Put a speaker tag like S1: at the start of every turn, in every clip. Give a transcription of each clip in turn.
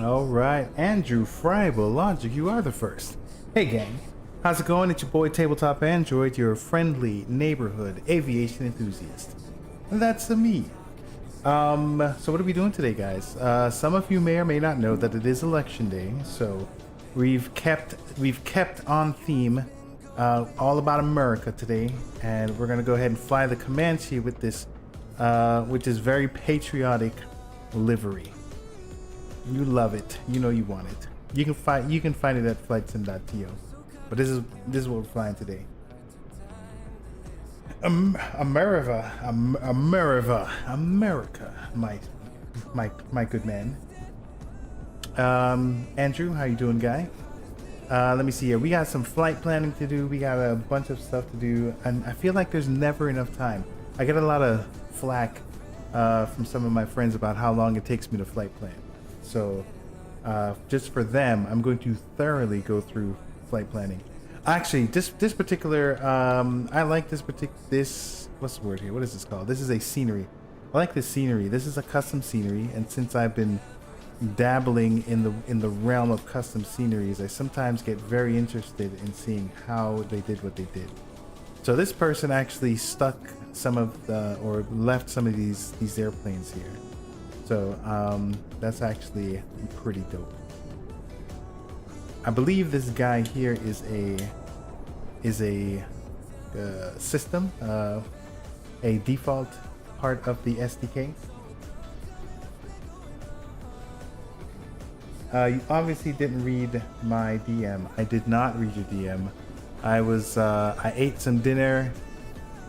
S1: All right, Andrew Friable Logic, you are the first. Hey gang, how's it going? It's your boy Tabletop Android, your friendly neighborhood aviation enthusiast. And that's me. So what are we doing today, guys? Some of you may or may not know that it is election day, so we've kept on theme, all about America today, and we're gonna go ahead and fly the Comanche with this, which is very patriotic livery. You love it. You know you want it. You can find it at flightsim.to. But this is what we're flying today. America, my good man. Andrew, how you doing, guy? Let me see here. We got some flight planning to do. We got a bunch of stuff to do, and I feel like there's never enough time. I get a lot of flack from some of my friends about how long it takes me to flight plan. So just for them, I'm going to thoroughly go through flight planning. Actually, this particular, I like this what's the word here? What is this called? This is a scenery. I like this scenery. This is a custom scenery, and since I've been dabbling in the realm of custom sceneries, I sometimes get very interested in seeing how they did what they did. So this person actually stuck some of the, or left some of these airplanes here. So that's actually pretty dope. I believe this guy here is a system, a default part of the SDK. You obviously didn't read my DM. I did not read your DM. I ate some dinner.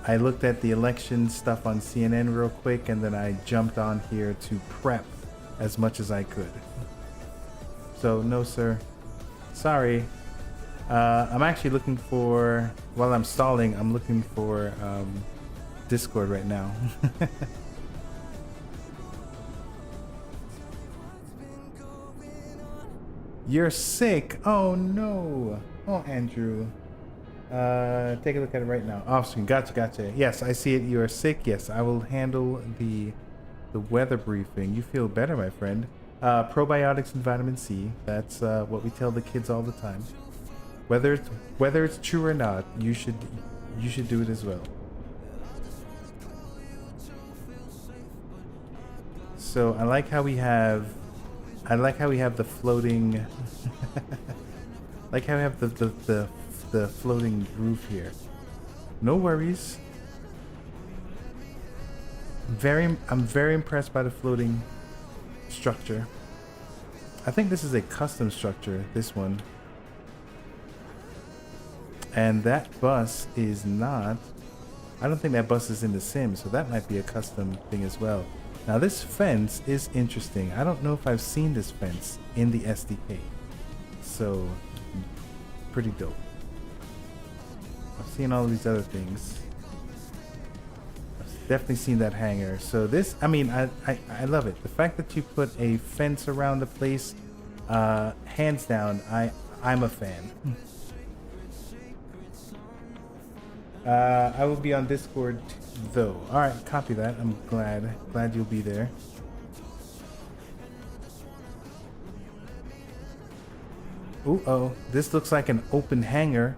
S1: I looked at the election stuff on CNN real quick, and then I jumped on here to prep as much as I could. So no, sir. Sorry. I'm actually looking for, while I'm stalling, I'm looking for Discord right now. You're sick. Oh no. Oh, Andrew. Take a look at it right now. Off screen. Gotcha. Yes, I see it. You are sick. Yes, I will handle the weather briefing. You feel better, my friend. Probiotics and vitamin C. That's what we tell the kids all the time. Whether it's true or not, you should do it as well. So I like how we have the floating like how we have the floating roof here. No worries. I'm very impressed by the floating structure. I think this is a custom structure, this one. And that bus is not, I don't think that bus is in the sim, so that might be a custom thing as well. Now this fence is interesting. I don't know if I've seen this fence in the SDK. So pretty dope. I've seen all these other things. I've definitely seen that hangar. So this, I mean, I love it. The fact that you put a fence around the place, hands down, I'm a fan. I will be on Discord though. Alright, copy that. I'm glad you'll be there. Oh, this looks like an open hangar.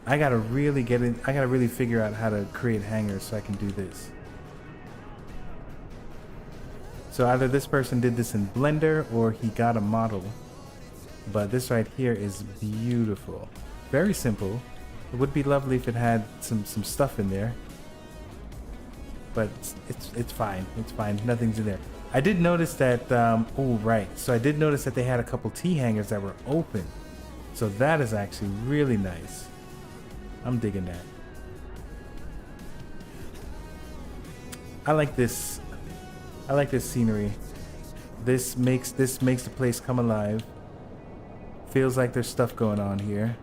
S1: I gotta really get in. I gotta really figure out how to create hangars so I can do this. So either this person did this in Blender or he got a model. But this right here is beautiful. Very simple. It would be lovely if it had some stuff in there. But it's fine. It's fine. Nothing's in there. I did notice that, oh right. So I did notice that they had a couple T hangers that were open. So that is actually really nice. I'm digging that. I like this scenery. This makes the place come alive. Feels like there's stuff going on here.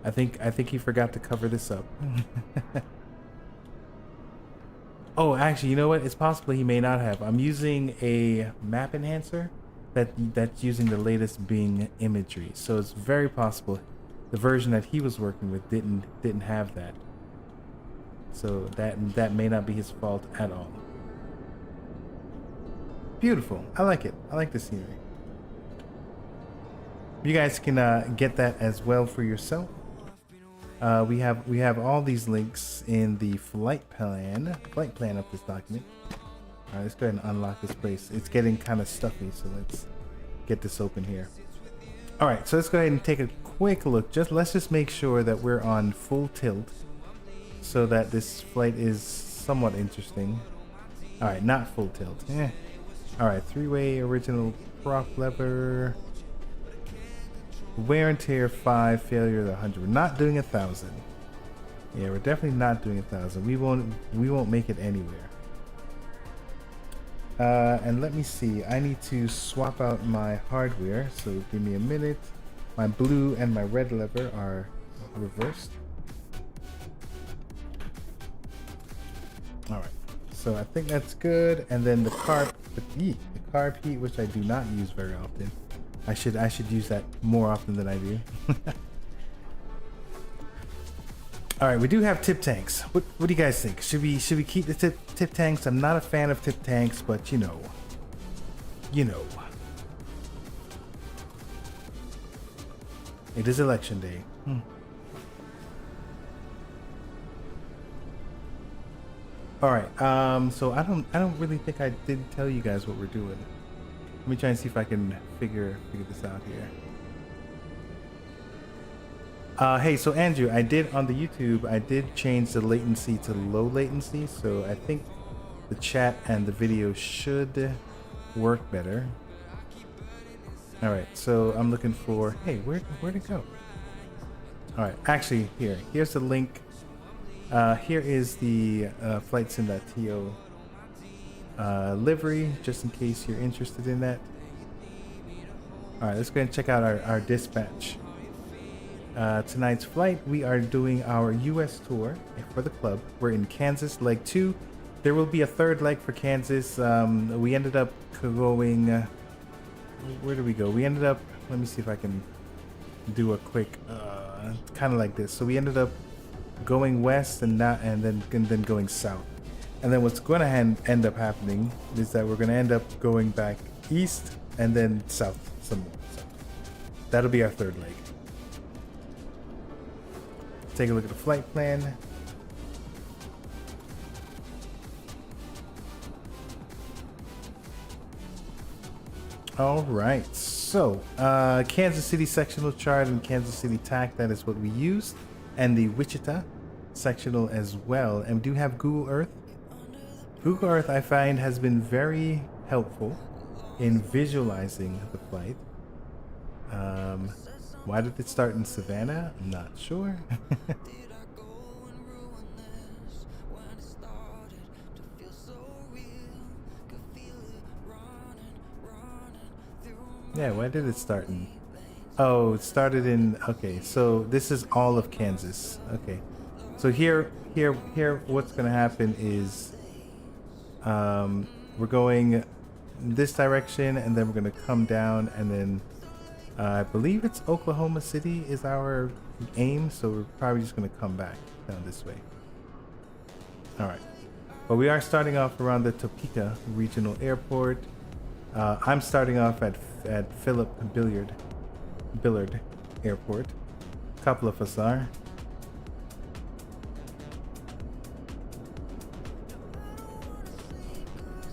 S1: I think he forgot to cover this up. Oh, actually, you know what? It's possible he may not have. I'm using a map enhancer that's using the latest Bing imagery. So it's very possible the version that he was working with didn't have that. So that may not be his fault at all. Beautiful. I like it. I like the scenery. You guys can get that as well for yourself. We have all these links in the flight plan of this document. All right, let's go ahead and unlock this place. It's getting kind of stuffy, so let's get this open here. All right, so let's go ahead and take a quick look. Let's just make sure that we're on full tilt, so that this flight is somewhat interesting. All right, not full tilt. All right, 3-way original prop lever. Wear and tear 5, failure to 100. We're not doing 1,000. Yeah, we're definitely not doing 1,000. We won't make it anywhere. And let me see. I need to swap out my hardware. So give me a minute. My blue and my red lever are reversed. All right. So I think that's good. And then the carb heat, which I do not use very often. I should use that more often than I do. All right, we do have tip tanks. What do you guys think? Should we keep the tip tanks? I'm not a fan of tip tanks, but you know. It is election day. All right. So I don't really think I did tell you guys what we're doing. Let me try and see if I can figure this out here. Hey, so Andrew, I did on the YouTube, I did change the latency to low latency, so I think the chat and the video should work better. All right, so I'm looking for, hey, where'd it go? All right, actually, here's the link. Here is the flightsim.to livery, just in case you're interested in that. All right, let's go ahead and check out our dispatch. Tonight's flight, we are doing our US tour for the club. We're in Kansas, leg 2. There will be a third leg for Kansas. We ended up going, where did we go? We ended up, let me see if I can do a quick, kind of like this. So we ended up going west and then going south. And then what's going to end up happening is that we're going to end up going back east and then south some more. So that'll be our third leg. Take a look at the flight plan. All right, so Kansas City sectional chart and Kansas City TAC, that is what we used, and the Wichita sectional as well. And we do have Google Earth. Google Earth, I find, has been very helpful in visualizing the flight. Why did it start in Savannah? I'm not sure. Yeah, why did it start in? Oh, it started in, okay, so this is all of Kansas. Okay. So here what's going to happen is we're going this direction, and then we're going to come down, and then I believe it's Oklahoma City is our aim, so we're probably just going to come back down this way. All right, but we are starting off around the Topeka Regional Airport. I'm starting off at Philip Billard Airport. A couple of us are.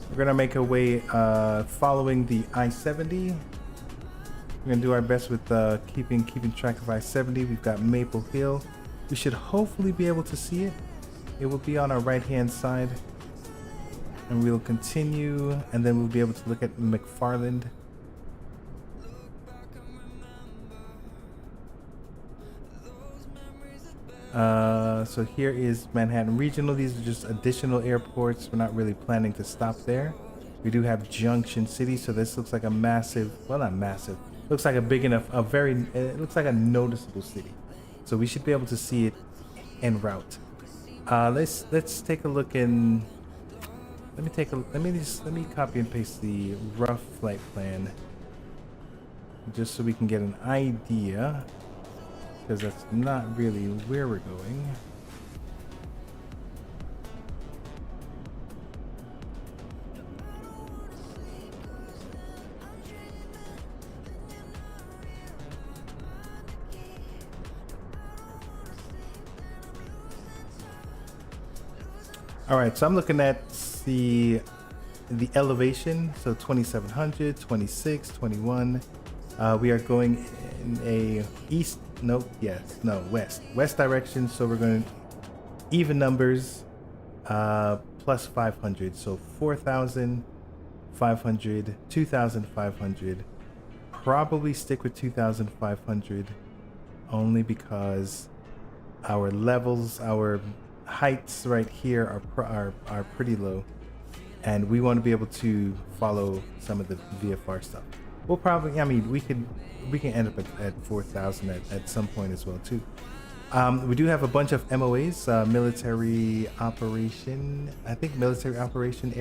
S1: We're gonna make our way following the I-70. We're gonna do our best with keeping track of I-70. We've got Maple Hill. We should hopefully be able to see it. It will be on our right-hand side, and we'll continue, and then we'll be able to look at McFarland. So here is Manhattan Regional. These are just additional airports. We're not really planning to stop there. We do have Junction City, so this looks like a massive, well, not massive, looks like a big enough, it looks like a noticeable city. So we should be able to see it en route. Let's take a look in. Let me copy and paste the rough flight plan, just so we can get an idea, because that's not really where we're going. All right, so I'm looking at the elevation. So 2700, 26, 21. We are going in a east. No, yes, no, west direction. So we're going even numbers, plus 500. So 4,500, 2,500. Probably stick with 2,500, only because our levels, our heights right here are pretty low, and we want to be able to follow some of the VFR stuff. We'll probably, I mean, we can end up at 4,000 at some point as well too. We do have a bunch of MOAs, military operation, I think military operation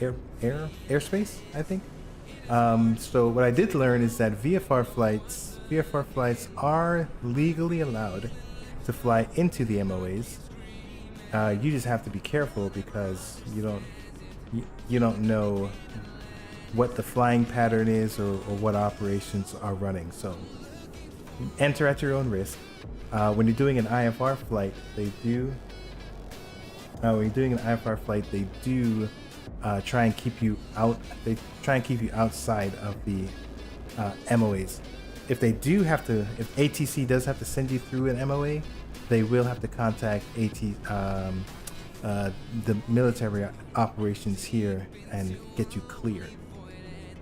S1: airspace, I think. So what I did learn is that VFR flights are legally allowed to fly into the MOAs. You just have to be careful because you don't know what the flying pattern is or what operations are running. So enter at your own risk. When you're doing an IFR flight, they do try and keep you out. They try and keep you outside of the MOAs. If ATC does have to send you through an MOA, they will have to contact the military operations here and get you cleared.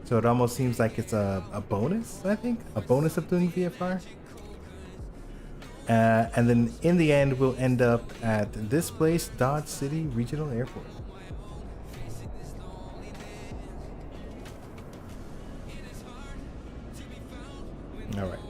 S1: So it almost seems like it's a bonus, I think, a bonus of doing VFR. And then in the end, we'll end up at this place, Dodge City Regional Airport. All right.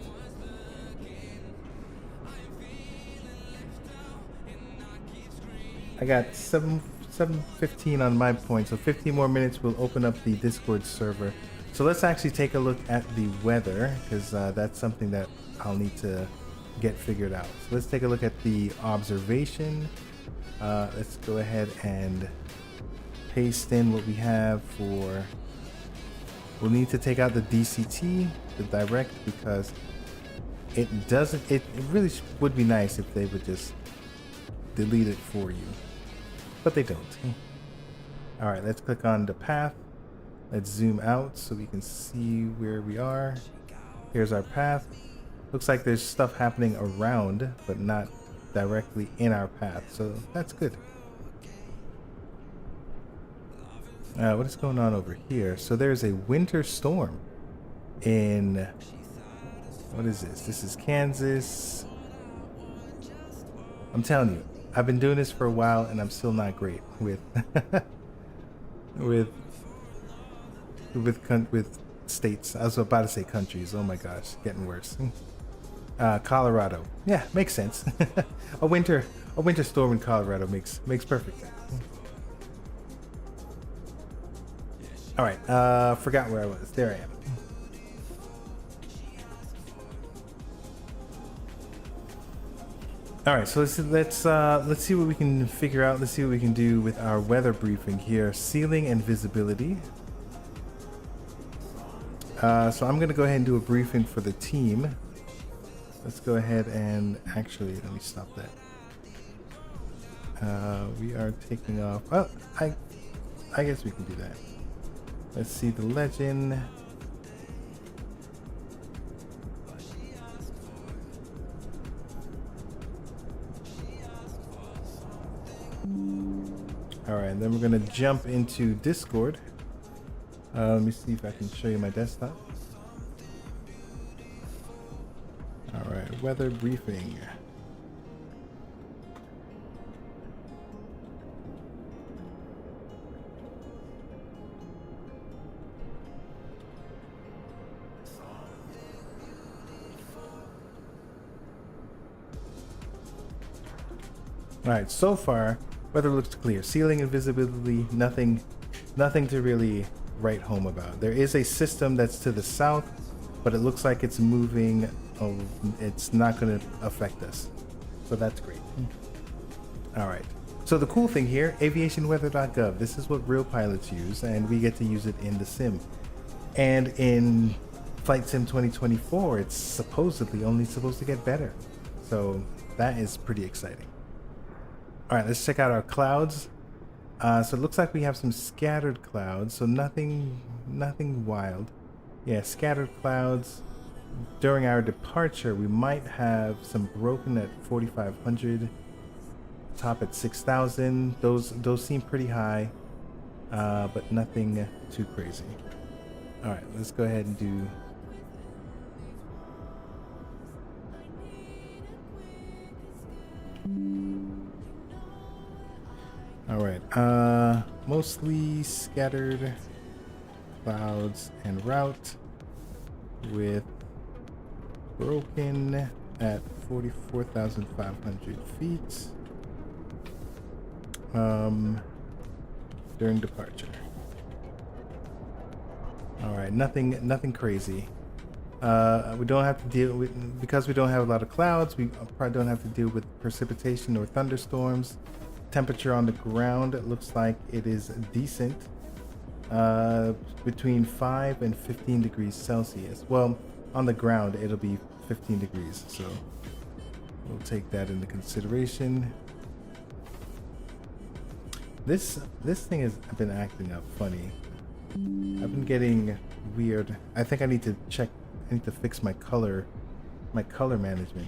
S1: I got 7:15 on my point, so 15 more minutes we'll open up the Discord server. So let's actually take a look at the weather, because that's something that I'll need to get figured out. So let's take a look at the observation. Let's go ahead and paste in what we have for. We'll need to take out the DCT, the direct, because it really would be nice if they would just delete it for you, but they don't. All right, let's click on the path. Let's zoom out so we can see where we are. Here's our path. Looks like there's stuff happening around, but not directly in our path, so that's good. What is going on over here? So there's a winter storm in, what is this? This is Kansas. I'm telling you, I've been doing this for a while and I'm still not great with with states. I was about to say countries. Oh my gosh, getting worse. Colorado. Yeah, makes sense. a winter storm in Colorado makes perfect sense. All right, forgot where I was. There I am. All right, so let's see what we can figure out. Let's see what we can do with our weather briefing here. Ceiling and visibility. So I'm gonna go ahead and do a briefing for the team. Let's go ahead and actually let me stop that. We are taking off. Oh, I guess we can do that. Let's see the legend. All right, then we're gonna jump into Discord. Let me see if I can show you my desktop. All right, weather briefing. All right, so far, weather looks clear. Ceiling and visibility, nothing to really write home about. There is a system that's to the south, but it looks like it's moving. Oh, it's not going to affect us, so that's great. All right. So the cool thing here, aviationweather.gov. This is what real pilots use, and we get to use it in the sim. And in Flight Sim 2024, it's supposedly only supposed to get better. So that is pretty exciting. All right, let's check out our clouds. So it looks like we have some scattered clouds, so nothing wild. Yeah, scattered clouds. During our departure, we might have some broken at 4,500, top at 6,000. Those seem pretty high, but nothing too crazy. All right, let's go ahead and do. All right, mostly scattered clouds en route with broken at 44,500 feet during departure. All right, nothing crazy. We don't have to deal with, because we don't have a lot of clouds, we probably don't have to deal with precipitation or thunderstorms. Temperature on the ground, it looks like it is decent, between 5 and 15 degrees Celsius. Well, on the ground it'll be 15 degrees, so we'll take that into consideration. This thing has been acting up funny. I've been getting weird. I think I need to fix my color management,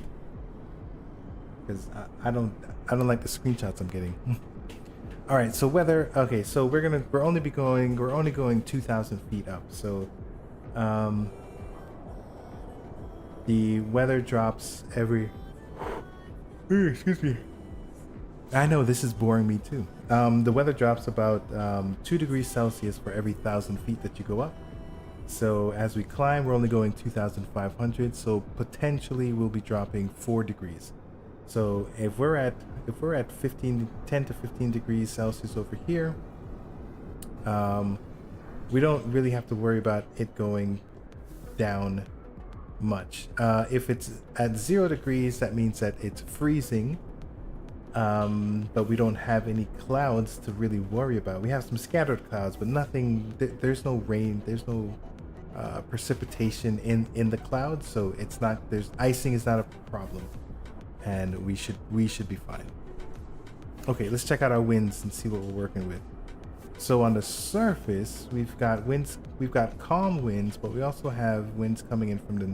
S1: because I don't like the screenshots I'm getting. All right, so weather. Okay, so we're only going 2,000 feet up. So the weather drops every. Excuse me. I know this is boring me too. The weather drops about 2 degrees Celsius for every 1,000 feet that you go up. So as we climb, we're only going 2,500. So potentially we'll be dropping 4 degrees. So if we're at 10 to 15 degrees Celsius over here, we don't really have to worry about it going down much. If it's at 0 degrees, that means that it's freezing. But we don't have any clouds to really worry about. We have some scattered clouds, but nothing. There's no rain. There's no precipitation in the clouds, so it's not. There's icing is not a problem, and we should be fine. Okay, let's check out our winds and see what we're working with. So on the surface, we've got winds. We've got calm winds, but we also have winds coming in from the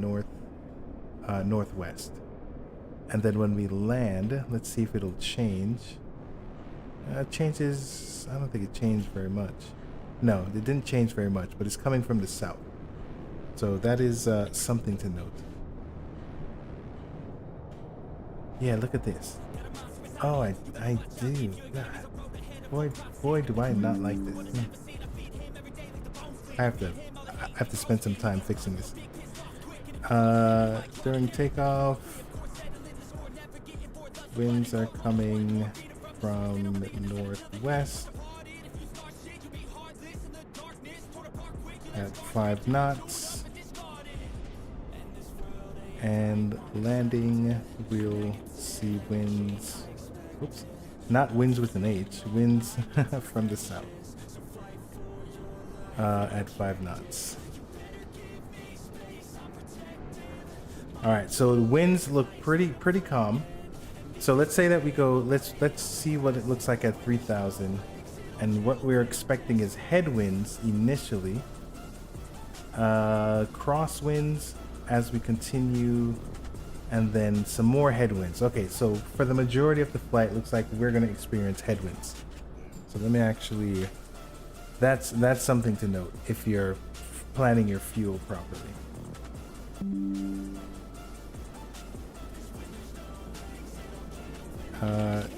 S1: northwest. And then when we land, let's see if it'll change. Changes. I don't think it changed very much. No, it didn't change very much, but it's coming from the south. So that is something to note. Yeah, look at this. Oh, I do. God. Boy, do I not like this. I have to spend some time fixing this. During takeoff, winds are coming from northwest at 5 knots, and landing we'll see winds, oops, not winds with an H, winds from the south at 5 knots. All right, so the winds look pretty calm. So let's say that we go, let's see what it looks like at 3,000. And what we're expecting is headwinds initially. Crosswinds as we continue, and then some more headwinds. Okay, so for the majority of the flight, it looks like we're going to experience headwinds. So let me actually, that's something to note if you're planning your fuel properly.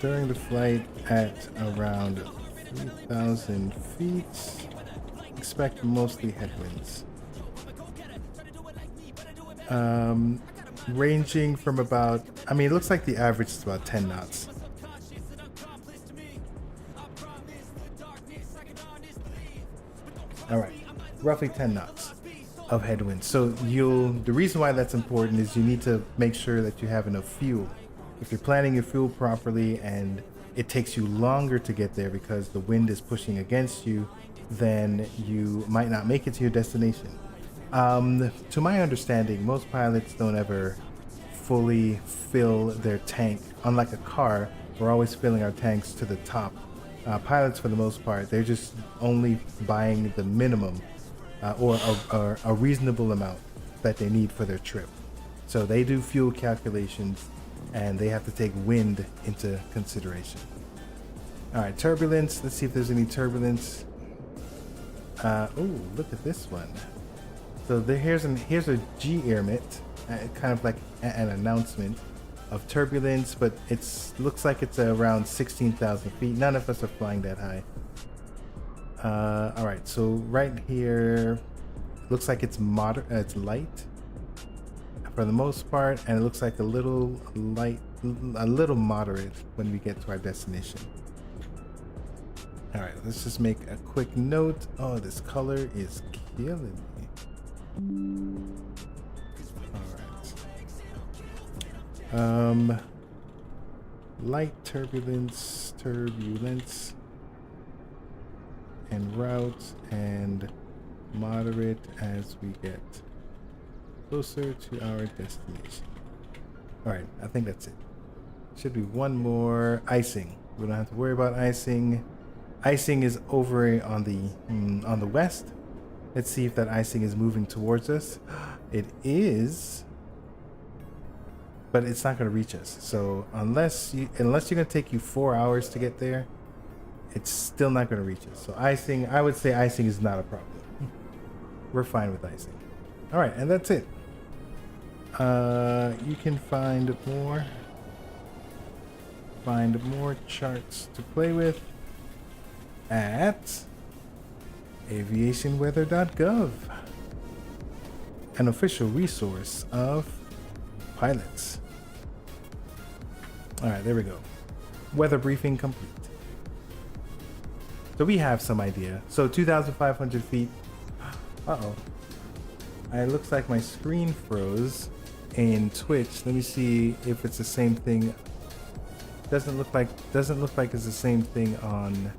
S1: During the flight at around 3,000 feet, expect mostly headwinds. Ranging from about, I mean, it looks like the average is about 10 knots. All right, roughly 10 knots of headwinds. So the reason why that's important is you need to make sure that you have enough fuel. If you're planning your fuel properly and it takes you longer to get there because the wind is pushing against you, then you might not make it to your destination. To my understanding, most pilots don't ever fully fill their tank. Unlike a car, we're always filling our tanks to the top. Pilots, for the most part, they're just only buying the minimum or a reasonable amount that they need for their trip. So they do fuel calculations, and they have to take wind into consideration. All right, turbulence. Let's see if there's any turbulence. Oh, look at this one. So here's a G Airmit, kind of like an announcement of turbulence, but looks like it's around 16,000 feet. None of us are flying that high. All right, so right here, looks like it's it's light for the most part, and it looks like a little moderate when we get to our destination. All right, let's just make a quick note. Oh, this color is killing me. All right. Light turbulence, and route, and moderate as we get closer to our destination. All right, I think that's it. Should be one more. Icing. We don't have to worry about icing. Icing is over on the west. Let's see if that icing is moving towards us. It is, but it's not going to reach us. So unless you're going to take you 4 hours to get there, it's still not going to reach us. So icing, I would say icing is not a problem. We're fine with icing. All right, and that's it. You can find more charts to play with at aviationweather.gov, an official resource of pilots. All right, there we go. Weather briefing complete. So we have some idea. So 2,500 feet. Uh-oh. It looks like my screen froze in Twitch. Let me see if it's the same thing. Doesn't look like it's the same thing on.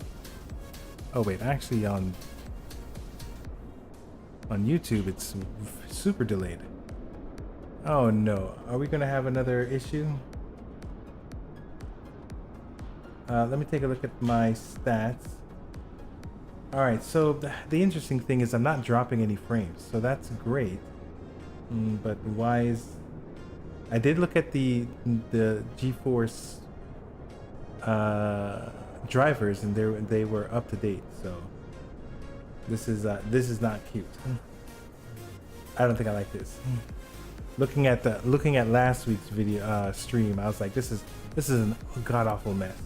S1: Oh wait, actually on YouTube it's super delayed. Oh no, are we gonna have another issue? Let me take a look at my stats. All right, so the interesting thing is I'm not dropping any frames, so that's great. But why is... I did look at the GeForce drivers, and they were up to date. So this is not cute. I don't think I like this. Looking at last week's video stream, I was like, this is a god awful mess.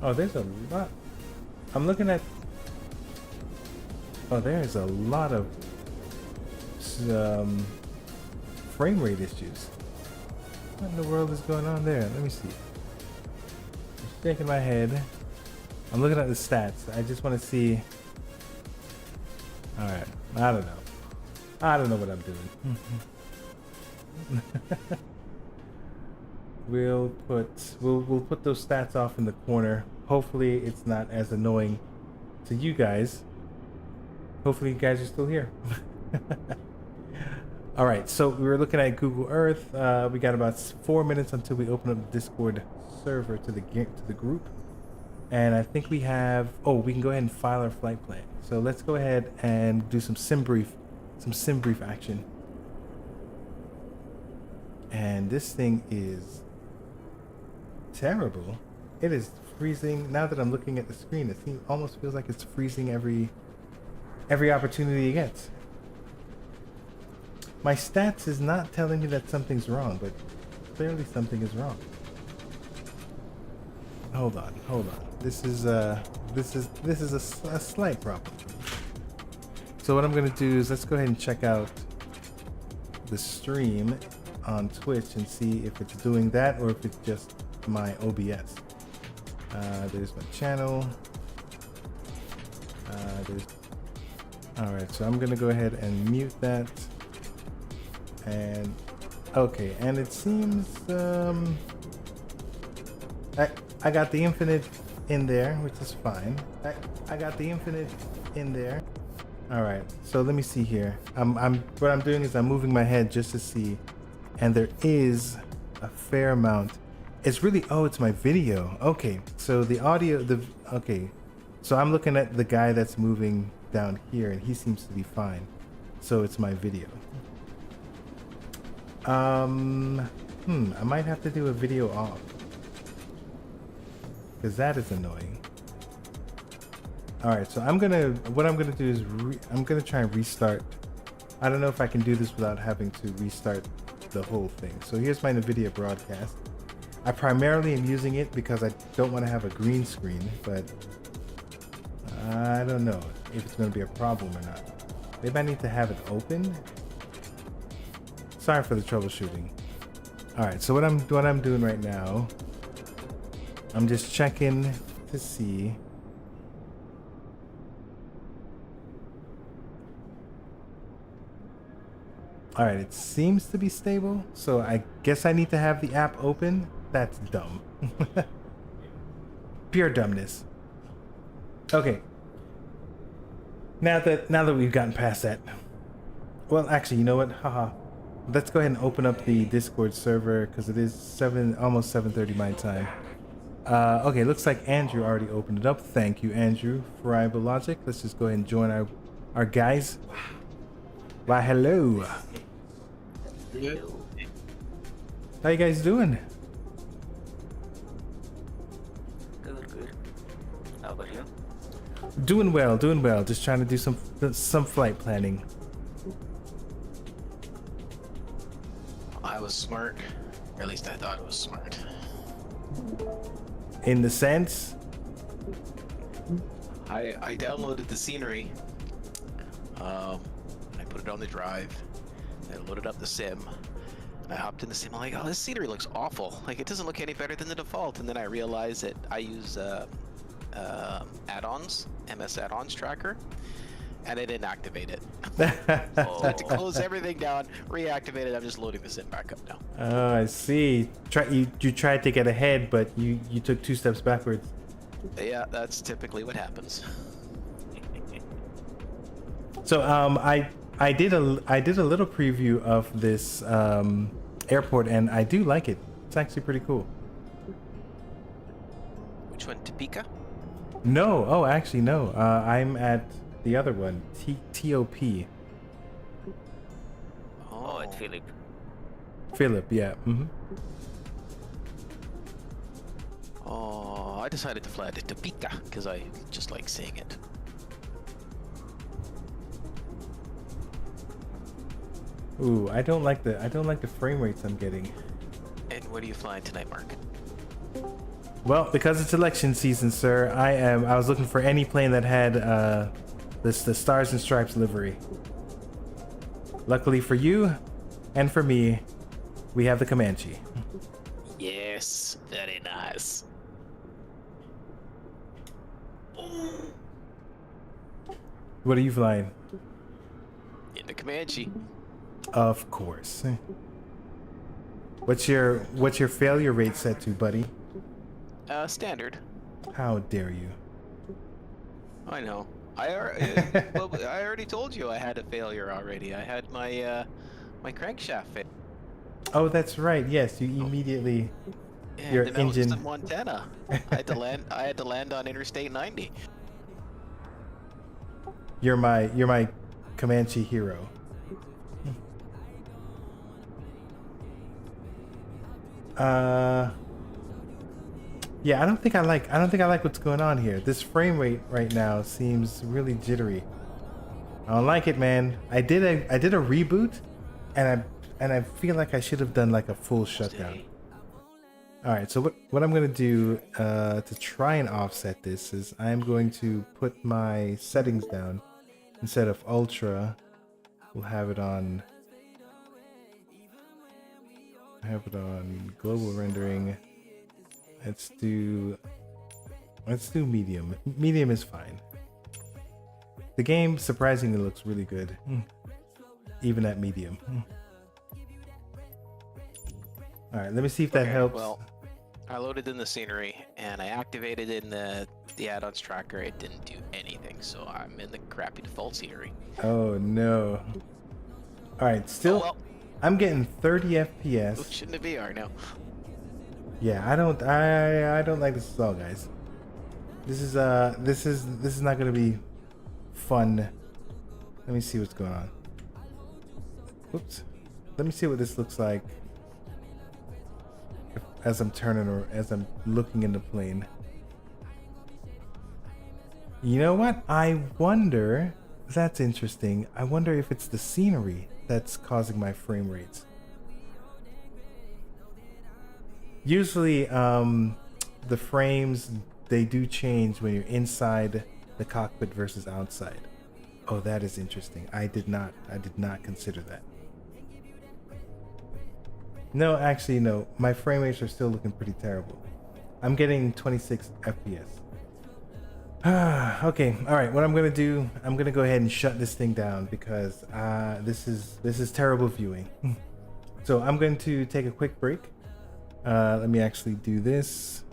S1: Oh, there's a lot. I'm looking at. Oh, there's a lot of frame rate issues. What in the world is going on there? Let me see. I'm shaking my head. I'm looking at the stats. I just want to see. All right. I don't know. I don't know what I'm doing. We'll put those stats off in the corner. Hopefully it's not as annoying to you guys. Hopefully you guys are still here. All right, so we were looking at Google Earth. We got about 4 minutes until we open up the Discord server to the group, and I think we have. Oh, we can go ahead and file our flight plan. So let's go ahead and do some sim brief action. And this thing is terrible. It is freezing. Now that I'm looking at the screen, it almost feels like it's freezing every opportunity it gets. My stats is not telling me that something's wrong, but clearly something is wrong. Hold on. This is a slight problem. So what I'm gonna do is let's go ahead and check out the stream on Twitch and see if it's doing that or if it's just my OBS. There's my channel. Alright, so I'm gonna go ahead and mute that. And okay, and it seems I got the infinite in there, which is fine. I got the infinite in there. All right, so let me see here. What I'm doing is I'm moving my head just to see, and there is a fair amount. It's really, oh, it's my video. Okay, so the audio, okay, so I'm looking at the guy that's moving down here, and he seems to be fine. So it's my video. I might have to do a video off, because that is annoying. All right, so what I'm gonna do is I'm gonna try and restart. I don't know if I can do this without having to restart the whole thing. So here's my NVIDIA broadcast. I primarily am using it because I don't want to have a green screen, but I don't know if it's going to be a problem or not. Maybe I need to have it open. Sorry for the troubleshooting. All right, so what I'm doing right now, I'm just checking to see. All right, it seems to be stable, so I guess I need to have the app open. That's dumb. Pure dumbness. Okay. Now that we've gotten past that, well, actually, you know what? Haha. Let's go ahead and open up the Discord server because it is almost 7:30 my time. Okay, looks like Andrew already opened it up. Thank you, Andrew, for Rival Logic. Let's just go ahead and join our guys. Why, hello. How you guys doing?
S2: Good. How about you?
S1: Doing well. Just trying to do some flight planning.
S3: I was smart, or at least I thought it was smart.
S1: In the sense?
S3: I downloaded the scenery. I put it on the drive. I loaded up the sim. I hopped in the sim. I'm like, oh, this scenery looks awful. Like, it doesn't look any better than the default. And then I realized that I use add-ons, MS add-ons tracker, and I didn't activate it. So I had to close everything down, reactivate it. I'm just loading the sim back up now.
S1: Oh, I see. You tried to get ahead, but you took 2 steps backwards.
S3: Yeah, that's typically what happens.
S1: So I did a little preview of this airport, and I do like it. It's actually pretty cool.
S3: Which one, Topeka?
S1: No, oh, actually no. I'm at the other one, TOP.
S2: Oh, it's Philip.
S1: Philip, yeah.
S3: Oh, I decided to fly to Topeka because I just like saying it.
S1: Ooh, I don't like the frame rates I'm getting.
S3: And what are you flying tonight, Mark?
S1: Well, because it's election season, sir, I was looking for any plane that had the Stars and Stripes livery. Luckily for you and for me, we have the Comanche.
S3: Yes, very nice.
S1: What are you flying?
S3: In the Comanche.
S1: Of course. What's your failure rate set to, buddy?
S3: Standard.
S1: How dare you?
S3: I know. I already told you I had a failure already. I had my my crankshaft fail.
S1: Oh, that's right. Yes, you immediately
S3: Yeah,
S1: your
S3: and then I was
S1: engine.
S3: in Montana. I had to land on Interstate 90.
S1: You're my Comanche hero. Yeah, I don't think I like what's going on here. This frame rate right now seems really jittery. I don't like it, man. I did a reboot, and I feel like I should have done like a full shutdown. All right, so what I'm gonna do to try and offset this is I'm going to put my settings down. Instead of ultra, we'll have it on global rendering. Let's do medium. Medium is fine. The game surprisingly looks really good, even at medium. All right, let me see if that helps.
S3: Well, I loaded in the scenery and I activated in the add-ons tracker. It didn't do anything. so I'm in the crappy default scenery.
S1: Oh no. All right, still,
S3: Oh, well.
S1: I'm getting 30
S3: Ooh,
S1: FPS.
S3: shouldn't it be VR now?
S1: Yeah, I don't like this at all, guys. This is not gonna be fun. Let me see what's going on. Whoops. Let me see what this looks like as I'm turning or as I'm looking in the plane. You know what? I wonder. That's interesting. I wonder if it's the scenery that's causing my frame rates. Usually, the frames, they do change when you're inside the cockpit versus outside. Oh, that is interesting. I did not consider that. No, actually, no. My frame rates are still looking pretty terrible. I'm getting 26 FPS. Okay, all right. What I'm gonna do, I'm gonna go ahead and shut this thing down because this is terrible viewing. So I'm going to take a quick break. Let me actually do this.